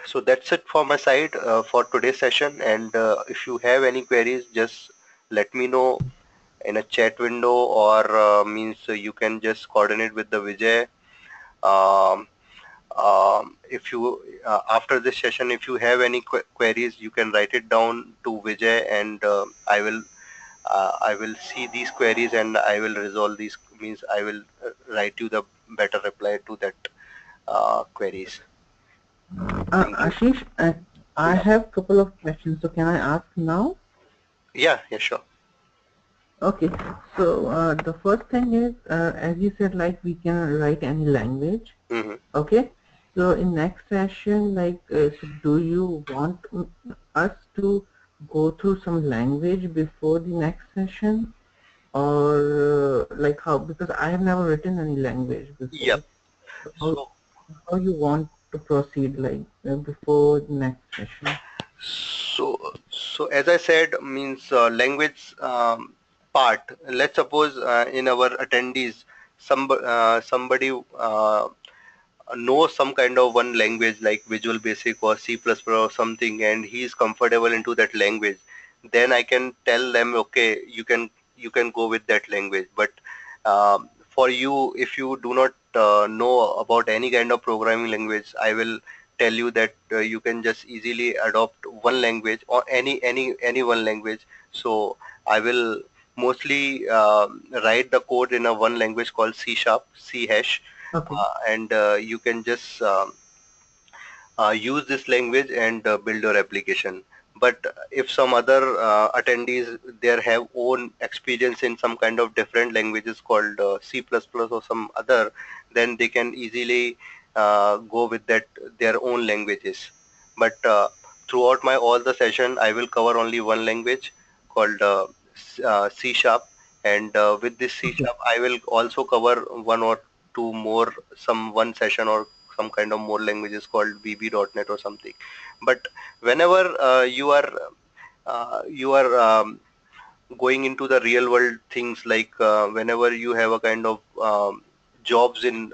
So that's it for my side for today's session. And if you have any queries, just let me know in a chat window, or you can just coordinate with the Vijay. Um, if you After this session, if you have any queries, you can write it down to Vijay, and I will see these queries and I will resolve these. I will write you the better reply to that queries. Thank you. Ashish, I Yeah. have couple of questions. So can I ask now? Yeah. Yeah. Sure. Okay. So the first thing is, as you said, like we can write any language. Hmm. Okay. So in next session, like, so do you want us to go through some language before the next session, or like how? Because I have never written any language Yep. before. So So how you want to proceed, like before the next session? so as I said, language part. Let's suppose in our attendees, somebody knows some kind of one language like Visual Basic or C++ or something, and he is comfortable into that language, then I can tell them, okay, you can go with that language. But for you, if you do not know about any kind of programming language, I will tell you that you can just easily adopt one language, or any one language. So I will mostly write the code in a one language called C sharp, C hash, Okay. and you can just use this language and build your application. But if some other attendees there have own experience in some kind of different languages called C++ or some other, then they can easily go with that their own languages. But throughout my all the session, I will cover only one language called C sharp, and with this C Okay. sharp, I will also cover one or two more, some one session or some kind of more languages called VB.NET or something. But whenever you are going into the real world things, like whenever you have a kind of jobs in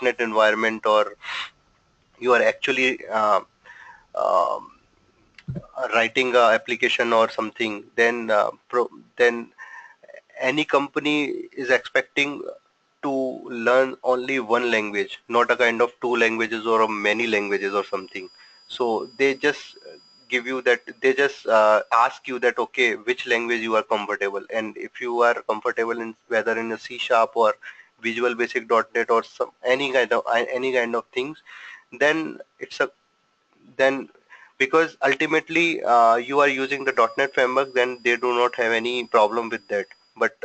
.NET environment, or you are actually um, writing a application or something, then then any company is expecting to learn only one language, not a kind of two languages or many languages or something. So they just give you that, they just ask you that, okay, which language you are comfortable, and if you are comfortable in whether in a C sharp or Visual Basic .NET or some any kind of things, then it's a then because ultimately you are using the .NET framework, then they do not have any problem with that. But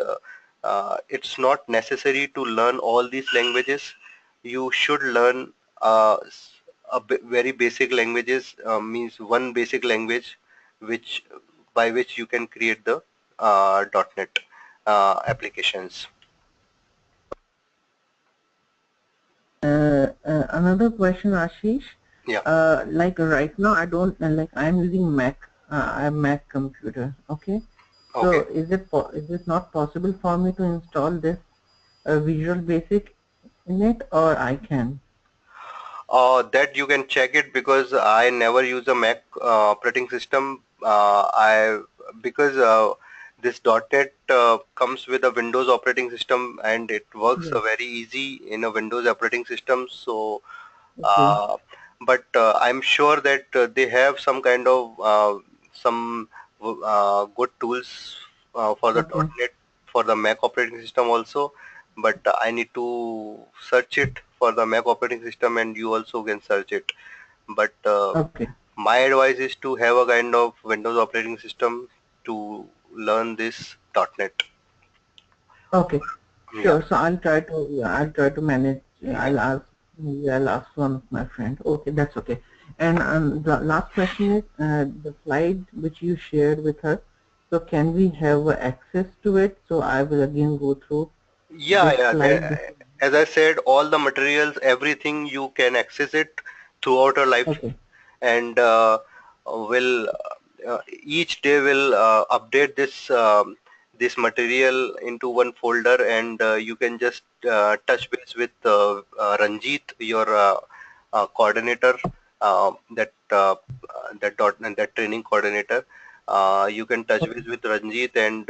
it's not necessary to learn all these languages. You should learn very basic languages, means one basic language which by which you can create the .NET applications. Another question, Ashish. Yeah. Like right now, I don't like I'm using Mac. I'm Mac computer. Okay. So Okay. is it not possible for me to install this Visual Basic in it, or I can? That you can check it, because I never use a Mac operating system. I because this .NET comes with a Windows operating system, and it works Yes. very easy in a Windows operating system. So, Okay. uh, but I'm sure that they have some kind of some good tools for the Okay. .NET for the Mac operating system also. But I need to search it for the Mac operating system, and you also can search it. But Okay. my advice is to have a kind of Windows operating system to learn this .NET. Okay. Yeah, Sure. So I'll try to, yeah, I'll try to manage. yeah. I'll ask one of my friends. Okay, that's okay. And the last question is the slide which you shared with us. So can we have access to it? So I will again go through Yeah, this yeah. slide. As I said, all the materials, everything you can access it throughout your life, Okay. and will each day will update this material into one folder, and you can just touch base with Ranjit, your coordinator, that training coordinator. You can touch Okay. base with Ranjit, and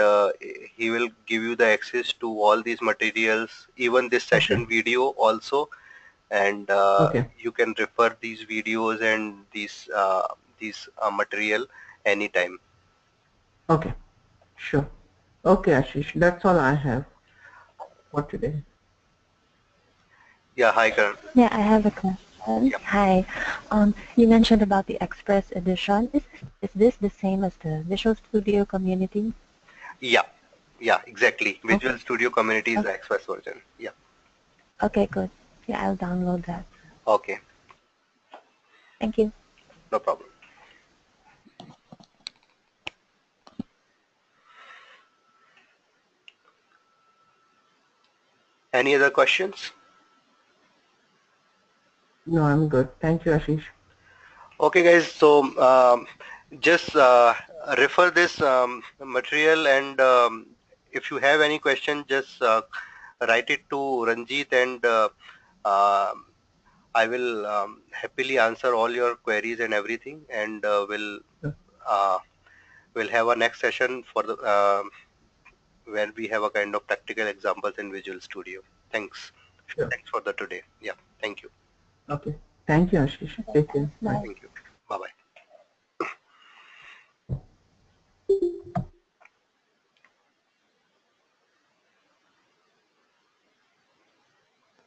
he will give you the access to all these materials, even this Okay. session video also, and Okay. you can refer these videos and these material anytime. Okay. Sure. Okay, Ashish. That's all I have for today. Yeah, hi Karan. Yeah, I have a question. Yeah, Hi. You mentioned about the Express Edition. Is this the same as the Visual Studio Community? yeah, yeah, exactly. Okay. Visual Studio Community is the Okay, Express version. Yeah, okay, good. Yeah, I'll download that. okay, Thank you. no problem. Any other questions? No, I'm good. Thank you, Ashish. Okay, guys. So just refer this material, and if you have any question, just write it to Ranjit, and um I will happily answer all your queries and everything, and uh, we'll have a next session for the where we have a kind of practical examples in Visual Studio. Thanks. Sure. Thanks for the today. Yeah. Thank you. Okay. Thank you, Ashish. Okay, Take care. thanks. Bye. Bye. Thank you. Bye bye.